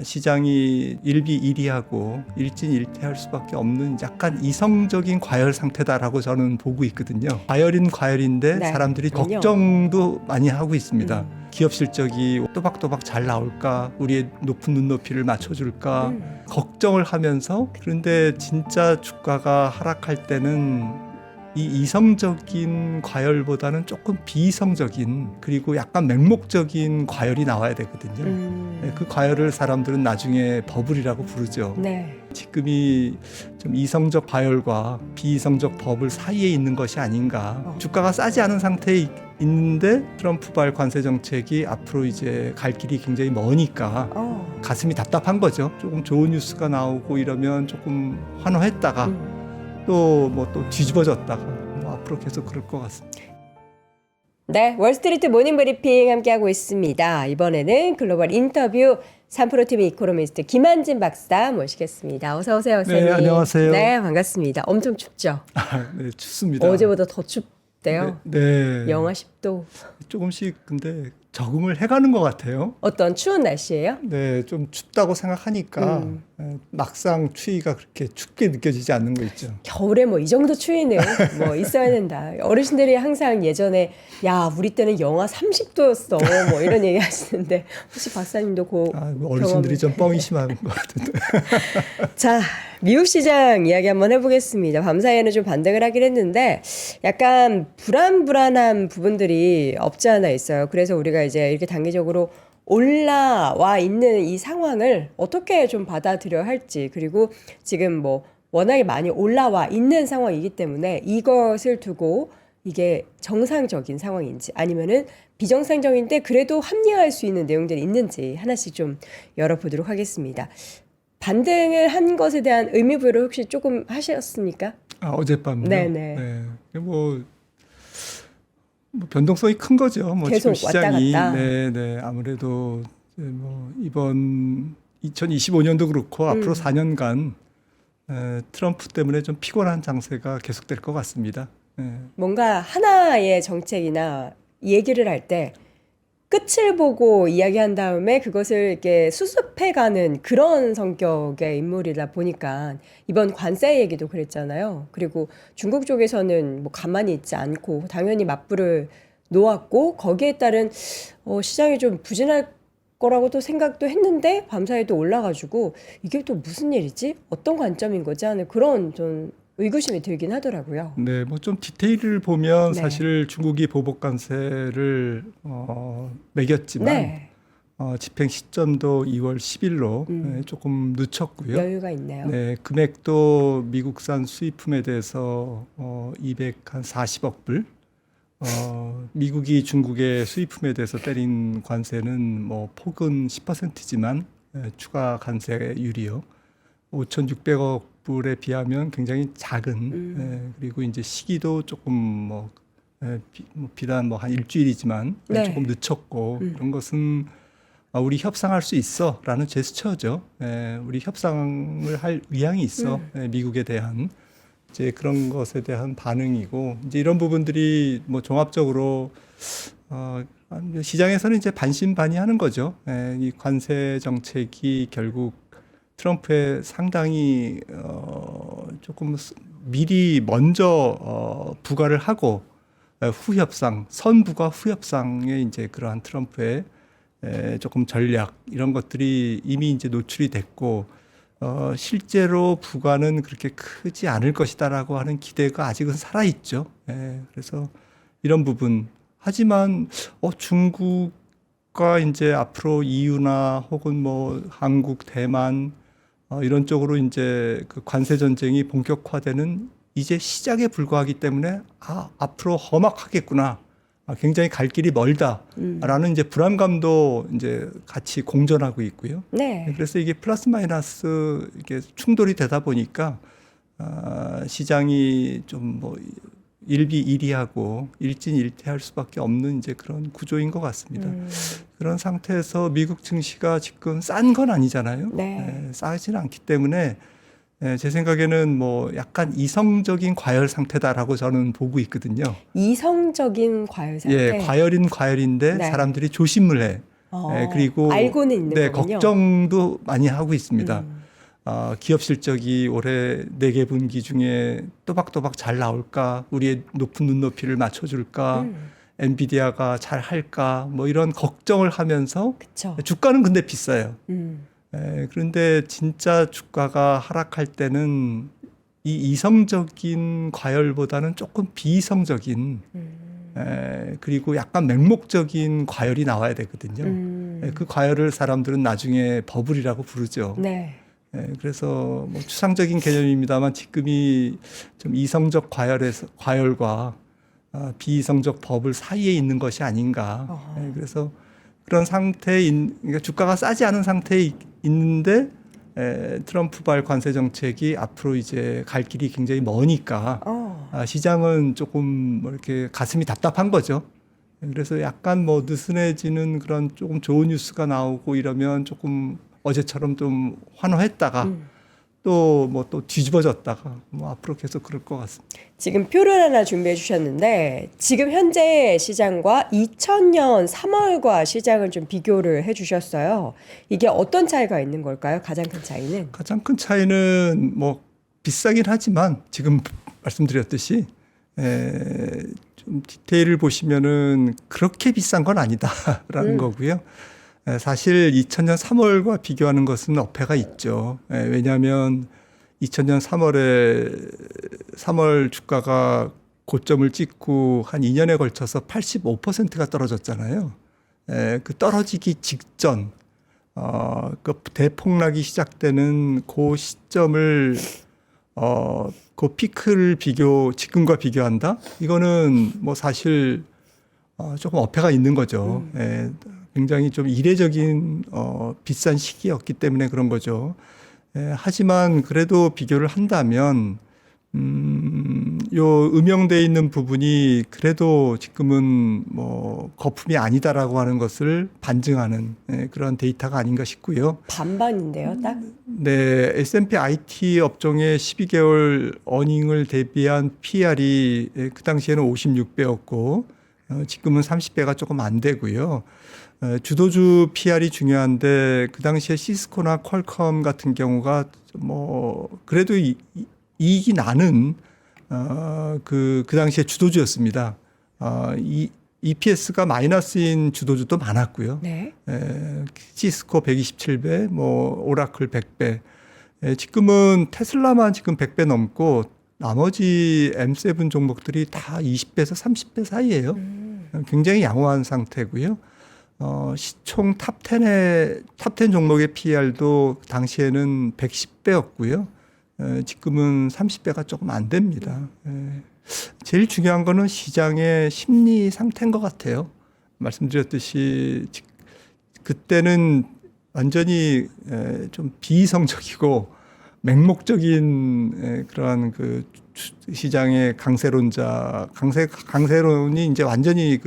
시장이 일비일이하고 일진일퇴할 수밖에 없는 약간 이성적인 과열 상태다라고 저는 보고 있거든요. 과열인 과열인데 네, 사람들이 그럼요. 걱정도 많이 하고 있습니다. 기업 실적이 또박또박 잘 나올까, 우리의 높은 눈높이를 맞춰줄까 걱정을 하면서, 그런데 진짜 주가가 하락할 때는 이 이성적인 과열보다는 조금 비이성적인, 그리고 약간 맹목적인 과열이 나와야 되거든요. 그 과열을 사람들은 나중에 버블이라고 부르죠. 네. 지금이 좀 이성적 과열과 비이성적 버블 사이에 있는 것이 아닌가. 주가가 싸지 않은 상태에 있는데 트럼프발 관세 정책이 앞으로 이제 갈 길이 굉장히 머니까 가슴이 답답한 거죠. 조금 좋은 뉴스가 나오고 이러면 조금 환호했다가 또 뭐 또 뒤집어졌다가 뭐 앞으로 계속 그럴 것 같습니다. 네, 월스트리트 모닝 브리핑 함께하고 있습니다. 이번에는 글로벌 인터뷰 3프로TV 이코노미스트 김한진 박사 모시겠습니다. 어서 오세요, 선생님. 네, 안녕하세요. 네, 반갑습니다. 엄청 춥죠? 네, 춥습니다. 어제보다 더 춥대요. 네. 영하 10도. 조금씩 근데 적응을 해가는 것 같아요. 어떤 추운 날씨예요? 네, 좀 춥다고 생각하니까 막상 추위가 그렇게 춥게 느껴지지 않는 거 있죠. 겨울에 뭐 이 정도 추위는 뭐 있어야 된다. 어르신들이 항상 예전에 야, 우리 때는 영하 30도였어. 뭐 이런 얘기 하시는데 혹시 박사님도 어르신들이 좀 뻥이 심한 것 같은데. 자, 미국 시장 이야기 한번 해보겠습니다. 밤사이에는 좀 반등을 하긴 했는데 약간 불안한 부분들이 없지 않아 있어요. 그래서 우리가 이제 이렇게 단기적으로 올라와 있는 이 상황을 어떻게 좀 받아들여야 할지, 그리고 지금 뭐 워낙에 많이 올라와 있는 상황이기 때문에 이것을 두고 이게 정상적인 상황인지 아니면은 비정상적인데 그래도 합리화할 수 있는 내용들이 있는지 하나씩 좀 열어보도록 하겠습니다. 반등을 한 것에 대한 의미 부여를 혹시 조금 하셨습니까? 어젯밤요? 네네. 네. 뭐 변동성이 큰 거죠. 뭐 계속 지금 시장이 왔다 갔다. 네. 아무래도 뭐 이번 2025년도 그렇고 앞으로 4년간 트럼프 때문에 좀 피곤한 장세가 계속될 것 같습니다. 뭔가 하나의 정책이나 얘기를 할 때 끝을 보고 이야기한 다음에 그것을 이렇게 수습해가는 그런 성격의 인물이다 보니까 이번 관세 얘기도 그랬잖아요. 그리고 중국 쪽에서는 뭐 가만히 있지 않고 당연히 맞불을 놓았고 거기에 따른 시장이 좀 부진할 거라고도 생각도 했는데 밤사이도 올라가지고 이게 또 무슨 일이지? 어떤 관점인 거지? 하는 그런 좀 의구심이 들긴 하더라고요. 네, 뭐 좀 디테일을 보면 네. 사실 중국이 보복 관세를 매겼지만 네. 집행 시점도 2월 10일로 조금 늦췄고요. 여유가 있네요. 네, 금액도 미국산 수입품에 대해서 240억 불. 미국이 중국의 수입품에 대해서 때린 관세는 뭐 폭은 10%지만 추가 관세율이요. 5,600억 불에 비하면 굉장히 작은, 그리고 이제 시기도 조금 비단 뭐 한 일주일이지만 네. 조금 늦췄고, 이런 것은 우리 협상할 수 있어라는 제스처죠. 우리 협상을 할 의향이 있어. 미국에 대한 이제 그런 것에 대한 반응이고, 이제 이런 부분들이 뭐 종합적으로 시장에서는 이제 반신반의하는 거죠. 이 관세 정책이 결국 트럼프의 상당히 조금 미리 먼저 부과를 하고 후협상, 선부과 후협상의 이제 그러한 트럼프의 조금 전략, 이런 것들이 이미 이제 노출이 됐고, 실제로 부과는 그렇게 크지 않을 것이다라고 하는 기대가 아직은 살아있죠. 그래서 이런 부분. 하지만 중국과 이제 앞으로 EU나 혹은 뭐 한국, 대만 이런 쪽으로 이제 그 관세 전쟁이 본격화되는 이제 시작에 불과하기 때문에 앞으로 험악하겠구나. 굉장히 갈 길이 멀다라는 이제 불안감도 이제 같이 공존하고 있고요. 네. 그래서 이게 플러스 마이너스 이게 충돌이 되다 보니까 시장이 좀 뭐 일비일이하고 일진일퇴할 수밖에 없는 이제 그런 구조인 것 같습니다. 그런 상태에서 미국 증시가 지금 싼 건 아니잖아요. 네. 싸지는 않기 때문에 제 생각에는 뭐 약간 이성적인 과열 상태다라고 저는 보고 있거든요. 이성적인 과열 상태. 과열인 과열인데 네. 사람들이 조심을 해. 그리고 알고는 있는 네, 거군요. 걱정도 많이 하고 있습니다. 기업 실적이 올해 4개 분기 중에 또박또박 잘 나올까? 우리의 높은 눈높이를 맞춰줄까? 엔비디아가 잘 할까? 뭐 이런 걱정을 하면서 그쵸. 주가는 근데 비싸요. 음. 그런데 진짜 주가가 하락할 때는 이 이성적인 과열보다는 조금 비이성적인 그리고 약간 맹목적인 과열이 나와야 되거든요. 그 과열을 사람들은 나중에 버블이라고 부르죠. 네. 그래서 뭐 추상적인 개념입니다만 지금이 좀 이성적 과열과 비이성적 버블 사이에 있는 것이 아닌가. 그래서 그런 그러니까 주가가 싸지 않은 상태에 있는데 트럼프발 관세 정책이 앞으로 이제 갈 길이 굉장히 머니까 시장은 조금 뭐 이렇게 가슴이 답답한 거죠. 그래서 약간 뭐 느슨해지는 그런 조금 좋은 뉴스가 나오고 이러면 조금 어제처럼 좀 환호했다가 또 뭐 또 뒤집어졌다가 뭐 앞으로 계속 그럴 것 같습니다. 지금 표를 하나 준비해 주셨는데 지금 현재 시장과 2000년 3월과 시장을 좀 비교를 해 주셨어요. 이게 어떤 차이가 있는 걸까요? 가장 큰 차이는? 가장 큰 차이는 뭐 비싸긴 하지만 지금 말씀드렸듯이 좀 디테일을 보시면은 그렇게 비싼 건 아니다라는 거고요. 사실 2000년 3월과 비교하는 것은 어폐가 있죠. 왜냐하면 2000년 3월 주가가 고점을 찍고 한 2년에 걸쳐서 85%가 떨어졌잖아요. 그 떨어지기 직전, 그 대폭락이 시작되는 그 시점을, 그 피크를 지금과 비교한다? 이거는 뭐 사실, 조금 어폐가 있는 거죠. 굉장히 좀 이례적인 비싼 시기였기 때문에 그런 거죠. 하지만 그래도 비교를 한다면 요 음영돼 있는 부분이 그래도 지금은 뭐 거품이 아니다라고 하는 것을 반증하는 그런 데이터가 아닌가 싶고요. 반반인데요, 딱? 네, S&P IT 업종의 12개월 어닝을 대비한 PR이 그 당시에는 56배였고 지금은 30배가 조금 안 되고요. 주도주 PR이 중요한데 그 당시에 시스코나 퀄컴 같은 경우가 뭐 그래도 이익이 나는 그 당시에 주도주였습니다. EPS가 마이너스인 주도주도 많았고요. 네. 시스코 127배, 뭐 오라클 100배. 지금은 테슬라만 지금 100배 넘고 나머지 M7 종목들이 다 20배에서 30배 사이예요. 굉장히 양호한 상태고요. 시총 탑10 종목의 PR도 당시에는 110배였고요. 지금은 30배가 조금 안 됩니다. 제일 중요한 거는 시장의 심리 상태인 것 같아요. 말씀드렸듯이 그때는 완전히 좀 비이성적이고 맹목적인 그러한 그 시장의 강세론이 이제 완전히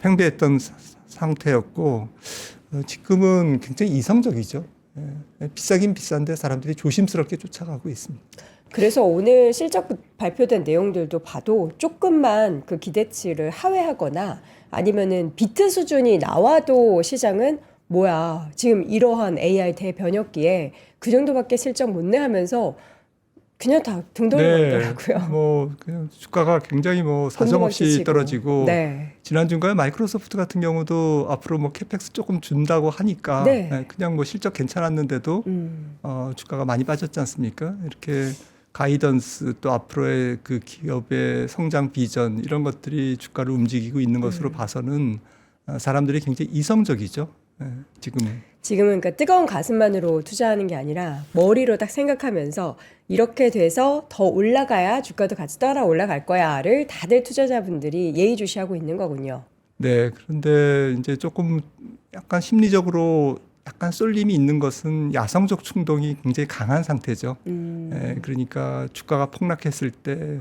팽배했던 상태였고 지금은 굉장히 이성적이죠. 비싸긴 비싼데 사람들이 조심스럽게 쫓아가고 있습니다. 그래서 오늘 실적 발표된 내용들도 봐도 조금만 그 기대치를 하회하거나 아니면은 비트 수준이 나와도 시장은 뭐야 지금 이러한 AI 대변혁기에 그 정도밖에 실적 못 내 하면서 그냥 다 등 돌리더라고요. 뭐 그냥 주가가 굉장히 뭐 사정없이 떨어지고 네. 지난주인가요? 마이크로소프트 같은 경우도 앞으로 뭐 캐펙스 조금 준다고 하니까 네. 그냥 뭐 실적 괜찮았는데도 주가가 많이 빠졌지 않습니까? 이렇게 가이던스 또 앞으로의 그 기업의 성장 비전 이런 것들이 주가를 움직이고 있는 것으로 봐서는 사람들이 굉장히 이성적이죠. 지금은 그러니까 뜨거운 가슴만으로 투자하는 게 아니라 머리로 딱 생각하면서 이렇게 돼서 더 올라가야 주가도 같이 따라 올라갈 거야를 다들 투자자분들이 예의주시하고 있는 거군요. 네, 그런데 이제 조금 약간 심리적으로 약간 쏠림이 있는 것은 야성적 충동이 굉장히 강한 상태죠. 그러니까 주가가 폭락했을 때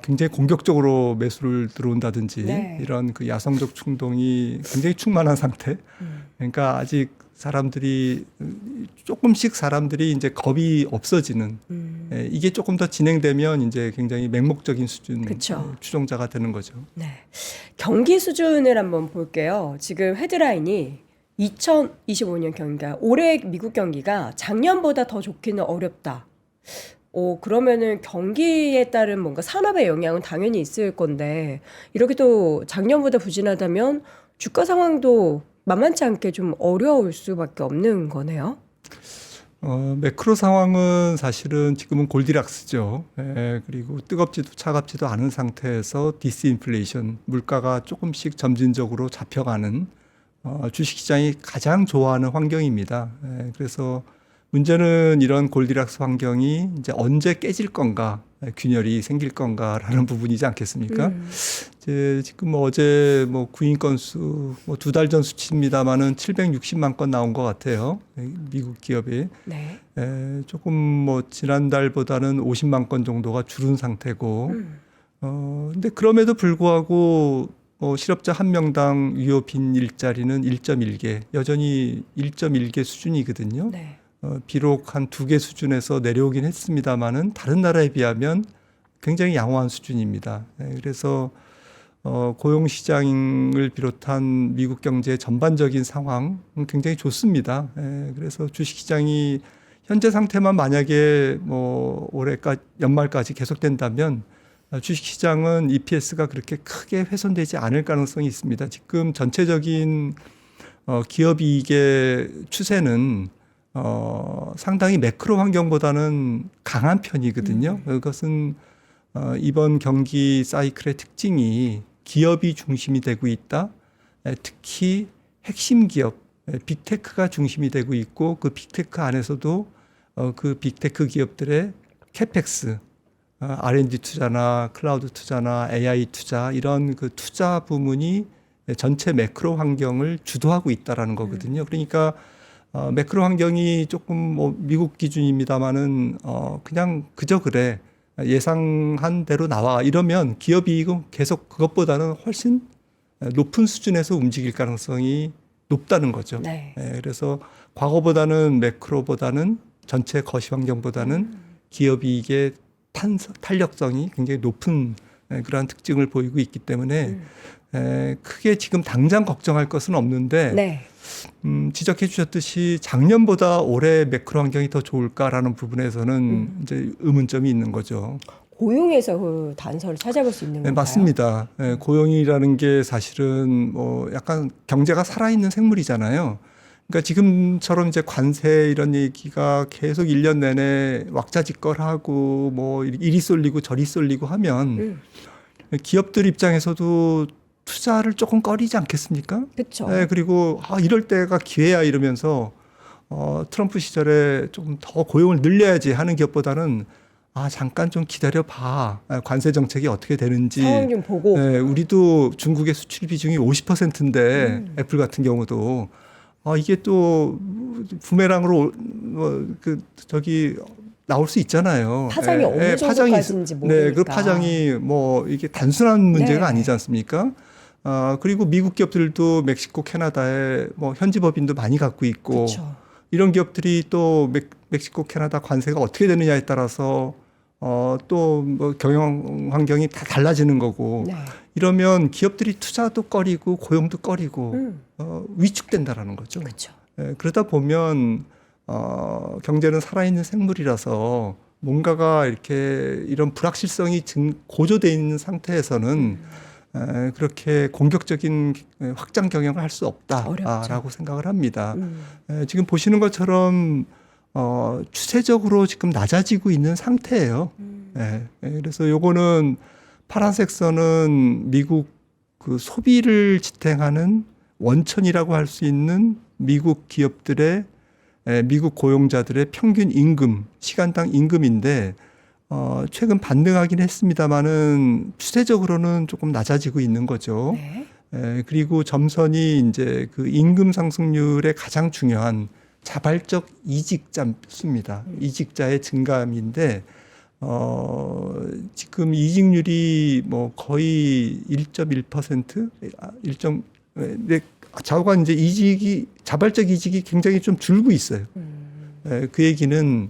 굉장히 공격적으로 매수를 들어온다든지 네. 이런 그 야성적 충동이 굉장히 충만한 상태. 그러니까 아직 조금씩 사람들이 이제 겁이 없어지는 이게 조금 더 진행되면 이제 굉장히 맹목적인 수준 그쵸. 추종자가 되는 거죠. 네. 경기 수준을 한번 볼게요. 지금 헤드라인이 2025년 경기가 올해 미국 경기가 작년보다 더 좋기는 어렵다. 그러면은 경기에 따른 뭔가 산업의 영향은 당연히 있을 건데 이렇게 또 작년보다 부진하다면 주가 상황도 만만치 않게 좀 어려울 수밖에 없는 거네요. 매크로 상황은 사실은 지금은 골디락스죠. 그리고 뜨겁지도 차갑지도 않은 상태에서 디스인플레이션, 물가가 조금씩 점진적으로 잡혀가는 주식시장이 가장 좋아하는 환경입니다. 그래서 문제는 이런 골디락스 환경이 이제 언제 깨질 건가, 균열이 생길 건가라는 부분이지 않겠습니까? 이제 지금 어제 구인 건수 2달 전 수치입니다만은 760만 건 나온 것 같아요. 미국 기업이. 네. 조금 지난달보다는 50만 건 정도가 줄은 상태고, 근데 그럼에도 불구하고 실업자 한 명당 유효 빈 일자리는 1.1개, 여전히 1.1개 수준이거든요. 네. 비록 한 2개 수준에서 내려오긴 했습니다만은 다른 나라에 비하면 굉장히 양호한 수준입니다. 그래서 고용 시장을 비롯한 미국 경제 전반적인 상황은 굉장히 좋습니다. 그래서 주식 시장이 현재 상태만 만약에 올해까지 연말까지 계속된다면 주식 시장은 EPS가 그렇게 크게 훼손되지 않을 가능성이 있습니다. 지금 전체적인 기업 이익의 추세는 상당히 매크로 환경보다는 강한 편이거든요. 그것은 이번 경기 사이클의 특징이 기업이 중심이 되고 있다. 특히 핵심 기업, 빅테크가 중심이 되고 있고 그 빅테크 안에서도 그 빅테크 기업들의 캐펙스, R&D 투자나 클라우드 투자나 AI 투자 이런 그 투자 부문이 전체 매크로 환경을 주도하고 있다라는 거거든요. 그러니까 매크로 환경이 조금 미국 기준입니다만은 그냥 그저 그래 예상한 대로 나와 이러면 기업 이익은 계속 그것보다는 훨씬 높은 수준에서 움직일 가능성이 높다는 거죠. 네. 그래서 과거보다는 매크로보다는 전체 거시 환경보다는 기업 이익의 탄력성이 굉장히 높은 그러한 특징을 보이고 있기 때문에 크게 지금 당장 걱정할 것은 없는데 네. 지적해 주셨듯이 작년보다 올해 매크로 환경이 더 좋을까라는 부분에서는 이제 의문점이 있는 거죠. 고용에서 그 단서를 찾아볼 수 있는 건가요? 맞습니다. 고용이라는 게 사실은 약간 경제가 살아있는 생물이잖아요. 그러니까 지금처럼 이제 관세 이런 얘기가 계속 1년 내내 왁자지껄하고 이리 쏠리고 저리 쏠리고 하면 기업들 입장에서도 투자를 조금 꺼리지 않겠습니까? 그렇죠. 그리고 이럴 때가 기회야 이러면서 트럼프 시절에 좀 더 고용을 늘려야지 하는 기업보다는 잠깐 좀 기다려봐. 관세 정책이 어떻게 되는지. 상황 좀 보고. 우리도 중국의 수출 비중이 50%인데 애플 같은 경우도 이게 또 부메랑으로 나올 수 있잖아요. 파장이 어느 정도까지인지 모르니까. 그 파장이 이게 단순한 문제가 아니지 않습니까? 그리고 미국 기업들도 멕시코, 캐나다에 현지 법인도 많이 갖고 있고 그쵸. 이런 기업들이 또 멕시코, 캐나다 관세가 어떻게 되느냐에 따라서 또 경영 환경이 다 달라지는 거고 네. 이러면 기업들이 투자도 꺼리고 고용도 꺼리고 위축된다라는 거죠. 그렇죠. 그러다 보면 경제는 살아있는 생물이라서 뭔가가 이렇게 이런 불확실성이 고조되어 있는 상태에서는 그렇게 공격적인 확장 경영을 할 수 없다라고 생각을 합니다. 지금 보시는 것처럼 추세적으로 지금 낮아지고 있는 상태예요. 그래서 요거는 파란색 선은 미국 그 소비를 지탱하는 원천이라고 할 수 있는 미국 기업들의 미국 고용자들의 평균 임금, 시간당 임금인데 최근 반등하긴 했습니다만은 추세적으로는 조금 낮아지고 있는 거죠. 네. 그리고 점선이 이제 그 임금 상승률의 가장 중요한 자발적 이직자입니다. 이직자의 증감인데 지금 이직률이 거의 1.1%, 근데 좌우간 이제 자발적 이직이 굉장히 좀 줄고 있어요. 그 얘기는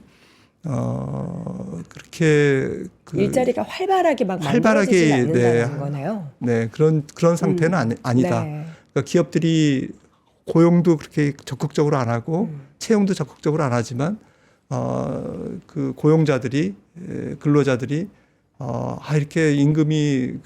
그렇게 일자리가 활발하게 막 활발하게, 만들어지지 않는다는 네, 거네요. 네, 그런 상태는 아니다. 네. 그러니까 기업들이 고용도 그렇게 적극적으로 안 하고 채용도 적극적으로 안 하지만 그 고용자들이 근로자들이 이렇게 임금이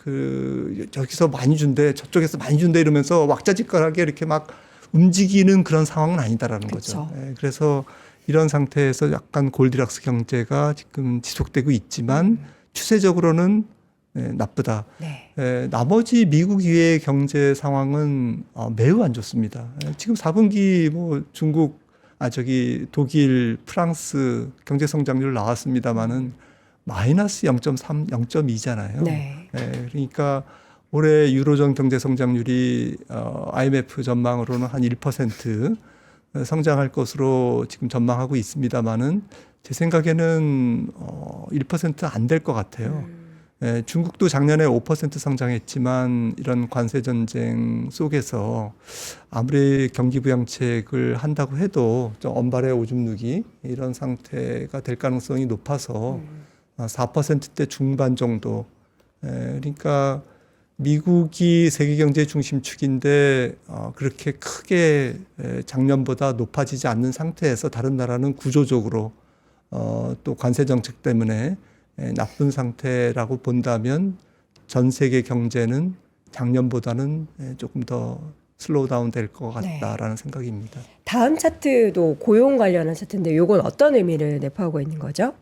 저기서 많이 준대 저쪽에서 많이 준대 이러면서 왁자지껄하게 이렇게 막 움직이는 그런 상황은 아니다라는 그쵸. 거죠. 그래서 이런 상태에서 약간 골디락스 경제가 지금 지속되고 있지만 추세적으로는 나쁘다. 네. 나머지 미국 이외의 경제 상황은 매우 안 좋습니다. 지금 4분기 뭐 중국, 독일, 프랑스 경제 성장률 나왔습니다만은 마이너스 0.3, 0.2잖아요. 네. 그러니까 올해 유로존 경제 성장률이 IMF 전망으로는 한 1% 성장할 것으로 지금 전망하고 있습니다만은 제 생각에는 1% 안 될 것 같아요. 중국도 작년에 5% 성장했지만 이런 관세 전쟁 속에서 아무리 경기 부양책을 한다고 해도 좀 언발의 오줌 누기 이런 상태가 될 가능성이 높아서 4%대 중반 정도. 그러니까 미국이 세계 경제 중심축인데 그렇게 크게 작년보다 높아지지 않는 상태에서 다른 나라는 구조적으로 또 관세 정책 때문에 나쁜 상태라고 본다면 전 세계 경제는 작년보다는 조금 더 슬로우 다운 될 것 같다라는 생각입니다. 다음 차트도 고용 관련한 차트인데 이건 어떤 의미를 내포하고 있는 거죠?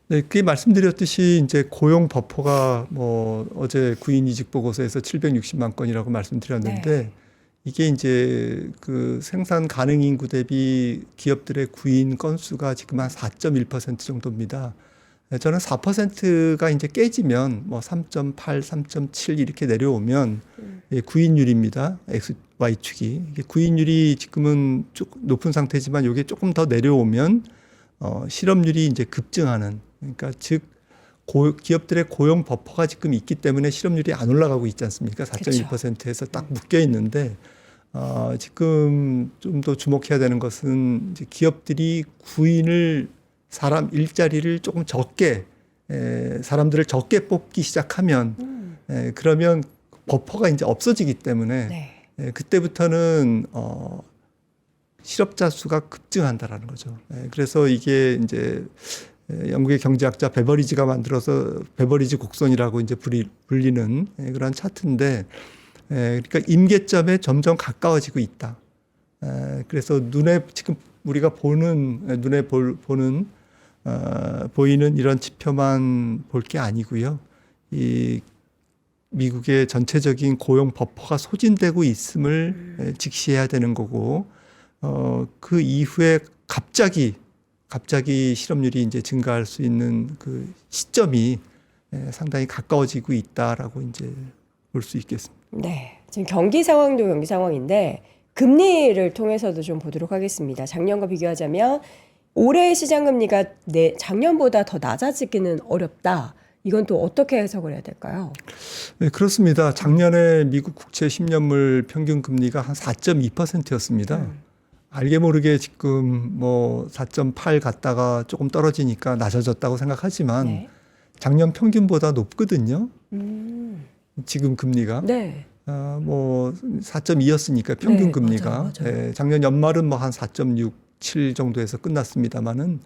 네, 그게 말씀드렸듯이 이제 고용 버퍼가 뭐 어제 구인 이직 보고서에서 760만 건이라고 말씀드렸는데 이게 이제 그 생산 가능 인구 대비 기업들의 구인 건수가 지금 한 4.1% 정도입니다. 저는 4%가 이제 깨지면 뭐 3.8, 3.7 이렇게 내려오면 구인율입니다. Y축이. 이게 구인율이 지금은 쭉 높은 상태지만 이게 조금 더 내려오면 실업률이 이제 급증하는, 그러니까 즉 기업들의 고용 버퍼가 지금 있기 때문에 실업률이 안 올라가고 있지 않습니까? 4.1%에서 딱 묶여 있는데 지금 좀 더 주목해야 되는 것은 이제 기업들이 구인을 일자리를 조금 적게 사람들을 적게 뽑기 시작하면 그러면 버퍼가 이제 없어지기 때문에 그때부터는 실업자 수가 급증한다라는 거죠. 그래서 이게 이제 영국의 경제학자 베버리지가 만들어서 베버리지 곡선이라고 이제 불리는 그런 차트인데, 그러니까 임계점에 점점 가까워지고 있다. 그래서 지금 우리가 보이는 이런 지표만 볼 게 아니고요. 이 미국의 전체적인 고용 버퍼가 소진되고 있음을 직시해야 되는 거고, 그 이후에 갑자기 실업률이 이제 증가할 수 있는 그 시점이 상당히 가까워지고 있다라고 이제 볼 수 있겠습니다. 네. 지금 경기 상황도 경기 상황인데 금리를 통해서도 좀 보도록 하겠습니다. 작년과 비교하자면 올해의 시장 금리가 작년보다 더 낮아지기는 어렵다. 이건 또 어떻게 해석을 해야 될까요? 네, 그렇습니다. 작년에 미국 국채 10년물 평균 금리가 한 4.2%였습니다. 알게 모르게 지금 뭐 4.8 갔다가 조금 떨어지니까 낮아졌다고 생각하지만 작년 평균보다 높거든요. 지금 금리가. 뭐 4.2였으니까 평균 금리가. 맞아요. 작년 연말은 뭐 한 4.6, 7 정도에서 끝났습니다만은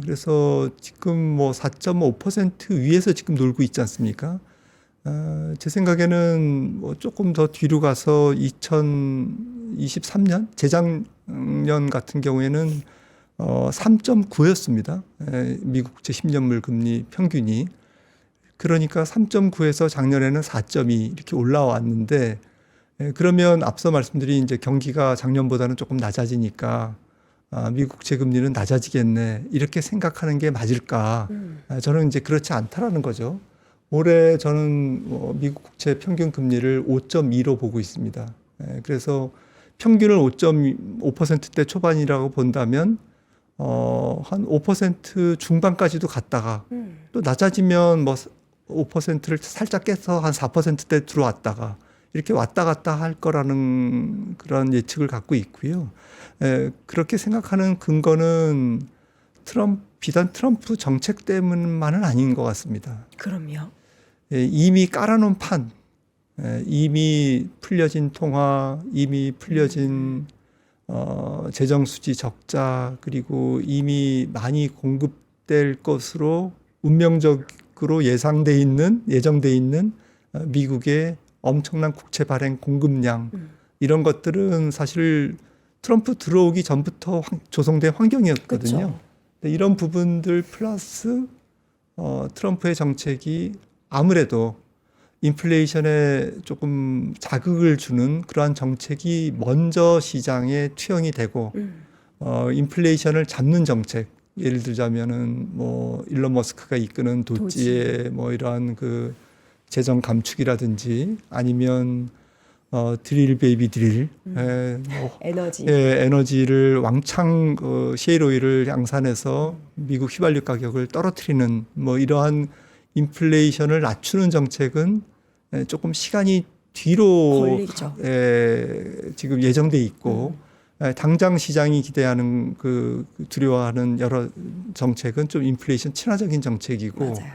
그래서 지금 뭐 4.5% 위에서 지금 놀고 있지 않습니까? 제 생각에는 뭐 조금 더 뒤로 가서 2023년 재작년 같은 경우에는 3.9였습니다. 미국 국채 10년물 금리 평균이. 그러니까 3.9에서 작년에는 4.2 이렇게 올라왔는데, 그러면 앞서 말씀드린 이제 경기가 작년보다는 조금 낮아지니까 미국 국채 금리는 낮아지겠네 이렇게 생각하는 게 맞을까? 저는 이제 그렇지 않다라는 거죠. 올해 저는 미국 국채 평균 금리를 5.2로 보고 있습니다. 그래서 평균을 5.5%대 초반이라고 본다면 한 5% 중반까지도 갔다가 또 낮아지면 뭐 5%를 살짝 깨서 한 4%대 들어왔다가 이렇게 왔다 갔다 할 거라는 그런 예측을 갖고 있고요. 그렇게 생각하는 근거는 트럼프 비단 트럼프 정책 때문만은 아닌 것 같습니다. 그럼요. 이미 깔아놓은 판, 이미 풀려진 통화, 이미 풀려진 재정 수지 적자, 그리고 이미 많이 공급될 것으로 운명적으로 예정돼 있는 미국의 엄청난 국채 발행 공급량, 이런 것들은 사실 트럼프 들어오기 전부터 조성된 환경이었거든요. 그쵸. 근데 이런 부분들 플러스 트럼프의 정책이 아무래도 인플레이션에 조금 자극을 주는 그러한 정책이 먼저 시장에 투영이 되고 인플레이션을 잡는 정책, 예를 들자면은 뭐 일론 머스크가 이끄는 도지의 뭐 이러한 그 재정 감축이라든지 아니면 드릴 베이비 드릴, 뭐 에너지. 에너지를 왕창 셰일 오일을 양산해서 미국 휘발유 가격을 떨어뜨리는 뭐 이러한 인플레이션을 낮추는 정책은 조금 시간이 뒤로 걸리죠. 지금 예정돼 있고 당장 시장이 기대하는 두려워하는 여러 정책은 좀 인플레이션 친화적인 정책이고 맞아요.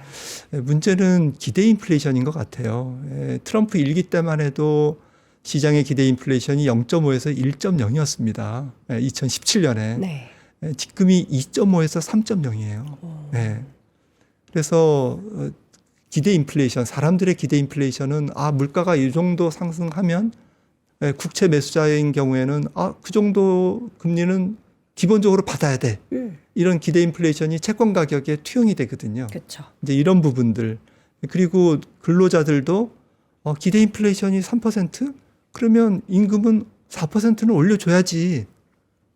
문제는 기대 인플레이션인 것 같아요. 트럼프 일기 때만 해도 시장의 기대 인플레이션이 0.5에서 1.0이었습니다. 2017년에. 네. 지금이 2.5에서 3.0이에요. 네. 그래서 기대 인플레이션, 사람들의 기대 인플레이션은 물가가 이 정도 상승하면 국채 매수자인 경우에는 그 정도 금리는 기본적으로 받아야 돼. 이런 기대 인플레이션이 채권 가격에 투영이 되거든요. 그렇죠. 이제 이런 부분들. 그리고 근로자들도 기대 인플레이션이 3%? 그러면 임금은 4%는 올려줘야지.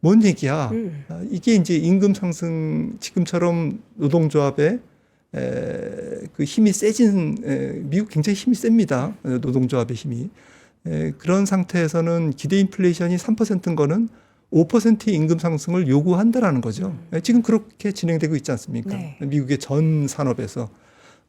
뭔 얘기야. 이게 이제 임금 상승, 지금처럼 노동조합의 그 힘이 세진, 미국 굉장히 힘이 셉니다. 노동조합의 힘이. 그런 상태에서는 기대 인플레이션이 3%인 거는 5%의 임금 상승을 요구한다라는 거죠. 지금 그렇게 진행되고 있지 않습니까? 네. 미국의 전 산업에서.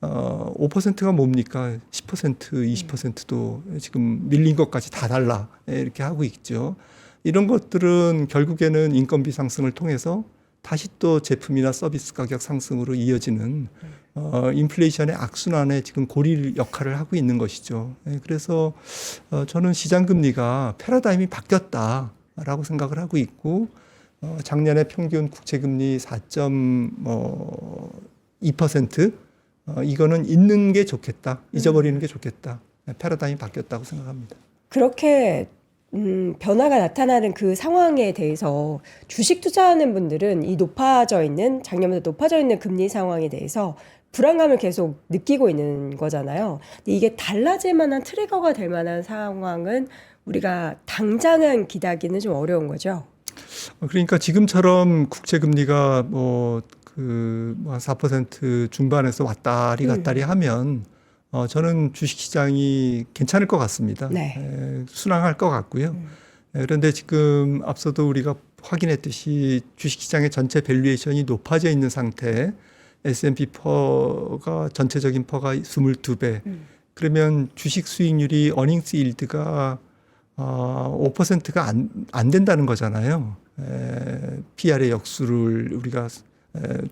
5%가 뭡니까? 10%, 20%도 지금 밀린 것까지 다 달라. 이렇게 하고 있죠. 이런 것들은 결국에는 인건비 상승을 통해서 다시 또 제품이나 서비스 가격 상승으로 이어지는 인플레이션의 악순환에 지금 고리 역할을 하고 있는 것이죠. 그래서 저는 시장 금리가 패러다임이 바뀌었다라고 생각을 하고 있고 작년에 평균 국채 금리 4.2% 이거는 있는 게 좋겠다. 잊어버리는 게 좋겠다. 패러다임이 바뀌었다고 생각합니다. 그렇게 변화가 나타나는 그 상황에 대해서 주식 투자하는 분들은 이 작년보다 높아져 있는 금리 상황에 대해서 불안감을 계속 느끼고 있는 거잖아요. 근데 이게 달라질 만한 트리거가 될 만한 상황은 우리가 당장은 기대하기는 좀 어려운 거죠. 그러니까 지금처럼 국채 금리가 한 4% 중반에서 왔다리 갔다리 하면 저는 주식시장이 괜찮을 것 같습니다. 네. 순항할 것 같고요. 그런데 지금 앞서도 우리가 확인했듯이 주식시장의 전체 밸류에이션이 높아져 있는 상태, S&P 퍼가 전체적인 퍼가 22배. 그러면 주식 수익률이 어닝스 일드가 5%가 안 된다는 거잖아요. PR의 역수를 우리가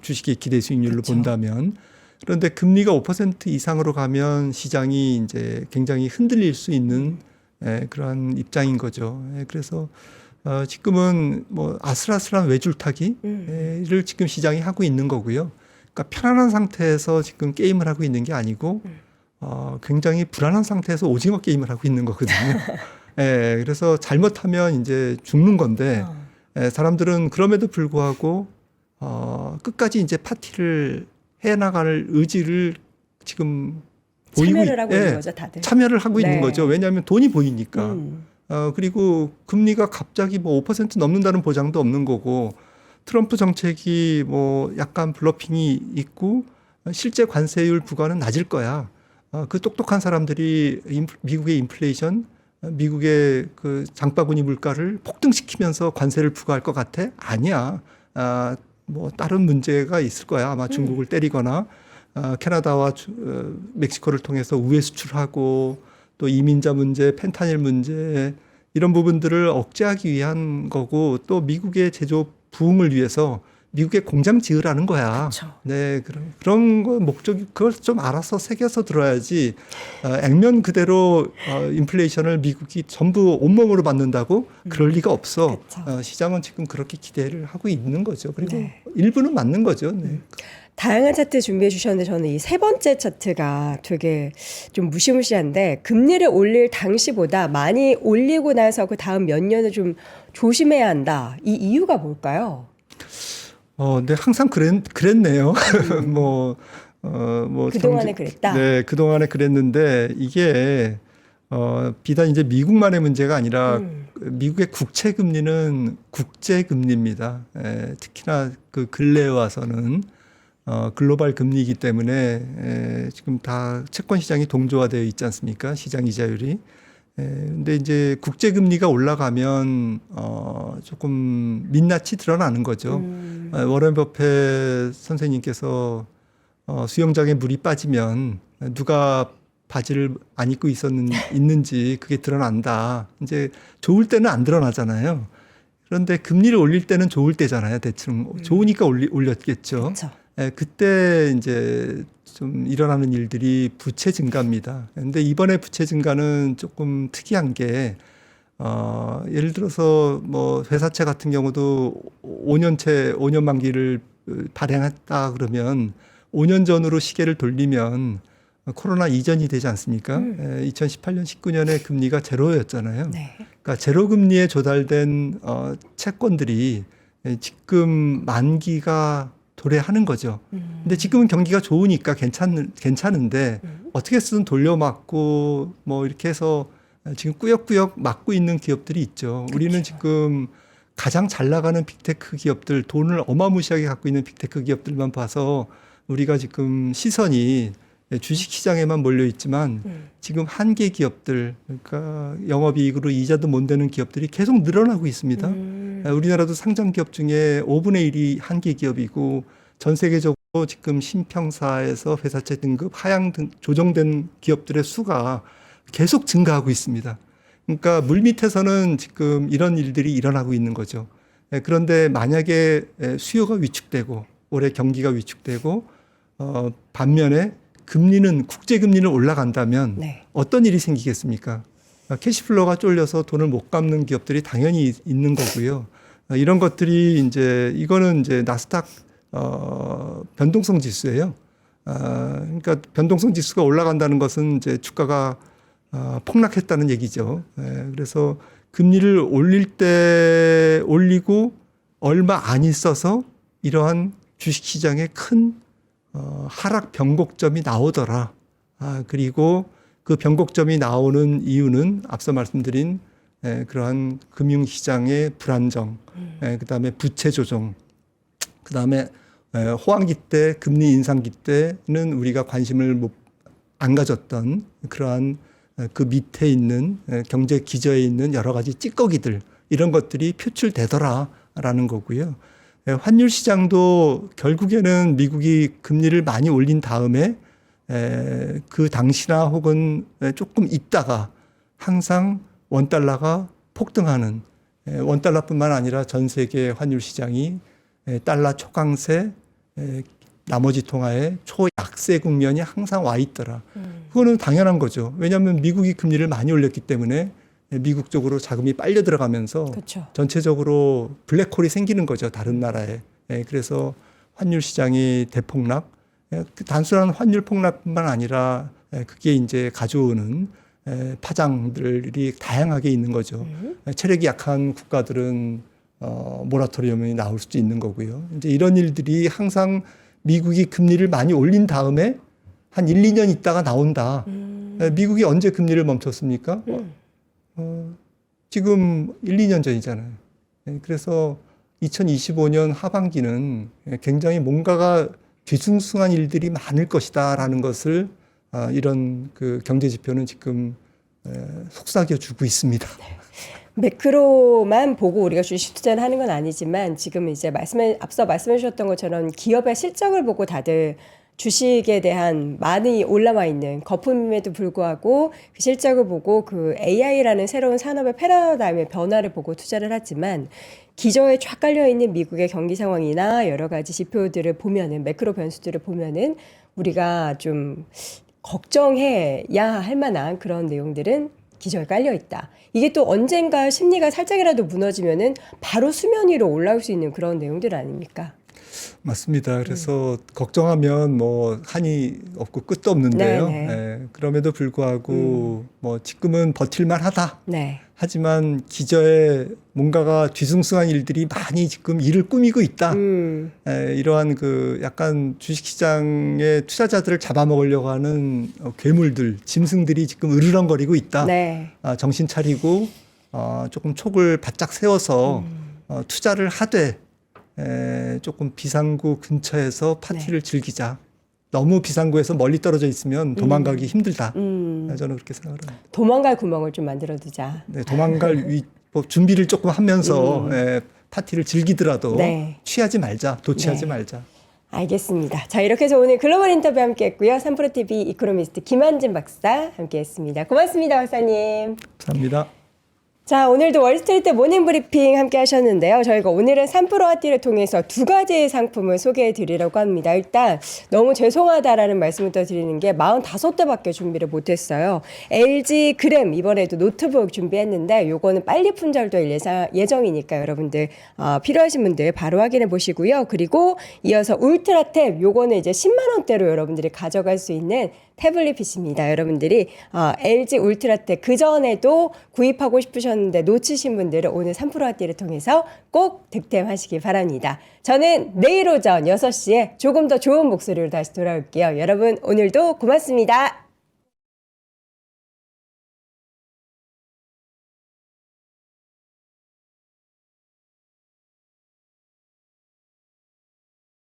주식의 기대 수익률로 그렇죠. 본다면. 그런데 금리가 5% 이상으로 가면 시장이 이제 굉장히 흔들릴 수 있는 그러한 입장인 거죠. 그래서 지금은 뭐 아슬아슬한 외줄타기를 지금 시장이 하고 있는 거고요. 그러니까 편안한 상태에서 지금 게임을 하고 있는 게 아니고 굉장히 불안한 상태에서 오징어 게임을 하고 있는 거거든요. 그래서 잘못하면 이제 죽는 건데 사람들은 그럼에도 불구하고 끝까지 이제 파티를 해나갈 의지를 지금 참여를 하고 있는 거죠, 다들. 참여를 하고 네. 있는 거죠. 왜냐하면 돈이 보이니까. 그리고 금리가 갑자기 뭐 5% 넘는다는 보장도 없는 거고 트럼프 정책이 뭐 약간 블러핑이 있고 실제 관세율 부과는 낮을 거야. 그 똑똑한 사람들이 미국의 인플레이션, 미국의 그 장바구니 물가를 폭등시키면서 관세를 부과할 것 같아? 아니야. 뭐 다른 문제가 있을 거야. 아마 중국을 때리거나 캐나다와 멕시코를 통해서 우회 수출하고 또 이민자 문제, 펜타닐 문제 이런 부분들을 억제하기 위한 거고 또 미국의 제조업 부흥을 위해서 미국에 공장 지으라는 거야. 그쵸. 네, 그런 거 목적이 그걸 좀 알아서 새겨서 들어야지. 액면 그대로 인플레이션을 미국이 전부 온몸으로 받는다고 그럴 리가 없어. 그쵸. 시장은 지금 그렇게 기대를 하고 있는 거죠. 그리고 네. 일부는 맞는 거죠. 네. 다양한 차트 준비해 주셨는데 저는 이 세 번째 차트가 되게 좀 무시무시한데 금리를 올릴 당시보다 많이 올리고 나서 그 다음 몇 년을 좀 조심해야 한다. 이 이유가 뭘까요? 네, 항상 그랬네요. 그동안에 그랬다? 네, 그동안에 그랬는데 이게 비단 이제 미국만의 문제가 아니라 미국의 국채 금리는 국제 금리입니다. 특히나 그 근래에 와서는 글로벌 금리이기 때문에 지금 다 채권 시장이 동조화되어 있지 않습니까? 시장 이자율이. 근데 이제 국제 금리가 올라가면 조금 민낯이 드러나는 거죠. 워런 버핏 선생님께서 수영장에 물이 빠지면 누가 바지를 안 입고 있는지 그게 드러난다. 이제 좋을 때는 안 드러나잖아요. 그런데 금리를 올릴 때는 좋을 때잖아요. 대충 좋으니까 올렸겠죠. 그렇죠. 그때 이제 좀 일어나는 일들이 부채 증가입니다. 근데 이번에 부채 증가는 조금 특이한 게 예를 들어서 뭐 회사채 같은 경우도 5년 만기를 발행했다 그러면 5년 전으로 시계를 돌리면 코로나 이전이 되지 않습니까? 2018년, 19년에 금리가 제로였잖아요. 네. 그러니까 제로 금리에 조달된 채권들이 지금 만기가 도래하는 거죠. 근데 지금은 경기가 좋으니까 괜찮은데 어떻게 쓰든 돌려막고 뭐 이렇게 해서 지금 꾸역꾸역 막고 있는 기업들이 있죠. 그렇죠. 우리는 지금 가장 잘 나가는 빅테크 기업들, 돈을 어마무시하게 갖고 있는 빅테크 기업들만 봐서 우리가 지금 시선이 주식시장에만 몰려 있지만 지금 한계 기업들, 그러니까 영업이익으로 이자도 못 내는 기업들이 계속 늘어나고 있습니다. 우리나라도 상장 기업 중에 5분의 1이 한계 기업이고 전 세계적으로 지금 신평사에서 회사채 등급 하향 조정된 기업들의 수가 계속 증가하고 있습니다. 그러니까 물밑에서는 지금 이런 일들이 일어나고 있는 거죠. 그런데 만약에 수요가 위축되고 올해 경기가 위축되고 반면에 금리는 국제 금리는 올라간다면 네. 어떤 일이 생기겠습니까? 캐시플로가 쫄려서 돈을 못 갚는 기업들이 당연히 있는 거고요. 이런 것들이 이거는 이제 나스닥 변동성 지수예요. 그러니까 변동성 지수가 올라간다는 것은 이제 주가가 폭락했다는 얘기죠. 그래서 금리를 올리고 얼마 안 있어서 이러한 주식시장에 큰 하락 변곡점이 나오더라. 그리고 그 변곡점이 나오는 이유는 앞서 말씀드린 그러한 금융시장의 불안정, 그다음에 부채 조정, 그다음에 호황기 때 금리 인상기 때는 우리가 관심을 안 가졌던 그러한 그 밑에 있는 경제 기저에 있는 여러 가지 찌꺼기들 이런 것들이 표출되더라라는 거고요. 환율 시장도 결국에는 미국이 금리를 많이 올린 다음에 그 당시나 혹은 조금 있다가 항상 원달러가 폭등하는 원달러뿐만 아니라 전 세계 환율 시장이 달러 초강세 나머지 통화의 초약세 국면이 항상 와 있더라. 그거는 당연한 거죠. 왜냐하면 미국이 금리를 많이 올렸기 때문에 미국 쪽으로 자금이 빨려 들어가면서 그렇죠. 전체적으로 블랙홀이 생기는 거죠. 다른 나라에. 그래서 환율 시장이 대폭락. 단순한 환율 폭락뿐만 아니라 그게 이제 가져오는 파장들이 다양하게 있는 거죠. 체력이 약한 국가들은 모라토리엄이 나올 수도 있는 거고요. 이제 이런 일들이 항상 미국이 금리를 많이 올린 다음에 한 1, 2년 있다가 나온다. 미국이 언제 금리를 멈췄습니까? 지금 1, 2년 전이잖아요. 그래서 2025년 하반기는 굉장히 뭔가가 뒤숭숭한 일들이 많을 것이다라는 것을 이런 그 경제 지표는 지금 속삭여 주고 있습니다. 매크로만 보고 우리가 주식 투자를 하는 건 아니지만 지금 이제 앞서 말씀해 주셨던 것처럼 기업의 실적을 보고 다들 주식에 대한 많이 올라와 있는 거품임에도 불구하고 그 실적을 보고 그 AI라는 새로운 산업의 패러다임의 변화를 보고 투자를 하지만 기저에 쫙 깔려 있는 미국의 경기 상황이나 여러 가지 지표들을 보면은 매크로 변수들을 보면은 우리가 좀 걱정해야 할 만한 그런 내용들은 기저에 깔려 있다. 이게 또 언젠가 심리가 살짝이라도 무너지면은 바로 수면 위로 올라올 수 있는 그런 내용들 아닙니까? 맞습니다. 그래서 걱정하면 뭐 한이 없고 끝도 없는데요. 네, 네. 예, 그럼에도 불구하고 뭐 지금은 버틸만 하다. 네. 하지만 기저에 뭔가가 뒤숭숭한 일들이 많이 지금 일을 꾸미고 있다. 이러한 그 약간 주식시장의 투자자들을 잡아먹으려고 하는 괴물들, 짐승들이 지금 으르렁거리고 있다. 네. 정신 차리고 조금 촉을 바짝 세워서 투자를 하되 조금 비상구 근처에서 파티를 즐기자. 너무 비상구에서 멀리 떨어져 있으면 도망가기 힘들다. 저는 그렇게 생각을 합니다. 도망갈 구멍을 좀 만들어 두자. 네, 도망갈 뭐 준비를 조금 하면서 파티를 즐기더라도 네. 취하지 말자, 도취하지 네. 말자. 알겠습니다. 자, 이렇게 해서 오늘 글로벌 인터뷰 함께 했고요. 3프로TV 이코노미스트 김한진 박사 함께 했습니다. 고맙습니다, 박사님. 감사합니다. 자, 오늘도 월스트리트 모닝 브리핑 함께 하셨는데요. 저희가 오늘은 3프로와 띠를 통해서 두 가지의 상품을 소개해 드리려고 합니다. 일단 너무 죄송하다라는 말씀부터 드리는 게 45대밖에 준비를 못했어요. LG 그램 이번에도 노트북 준비했는데 요거는 빨리 품절될 예정이니까 여러분들 필요하신 분들 바로 확인해 보시고요. 그리고 이어서 울트라탭 요거는 이제 10만 원대로 여러분들이 가져갈 수 있는 태블릿 PC입니다. 여러분들이 LG 울트라텍 그전에도 구입하고 싶으셨는데 놓치신 분들은 오늘 3프로와 띠를 통해서 꼭 득템하시기 바랍니다. 저는 내일 오전 6시에 조금 더 좋은 목소리로 다시 돌아올게요. 여러분 오늘도 고맙습니다.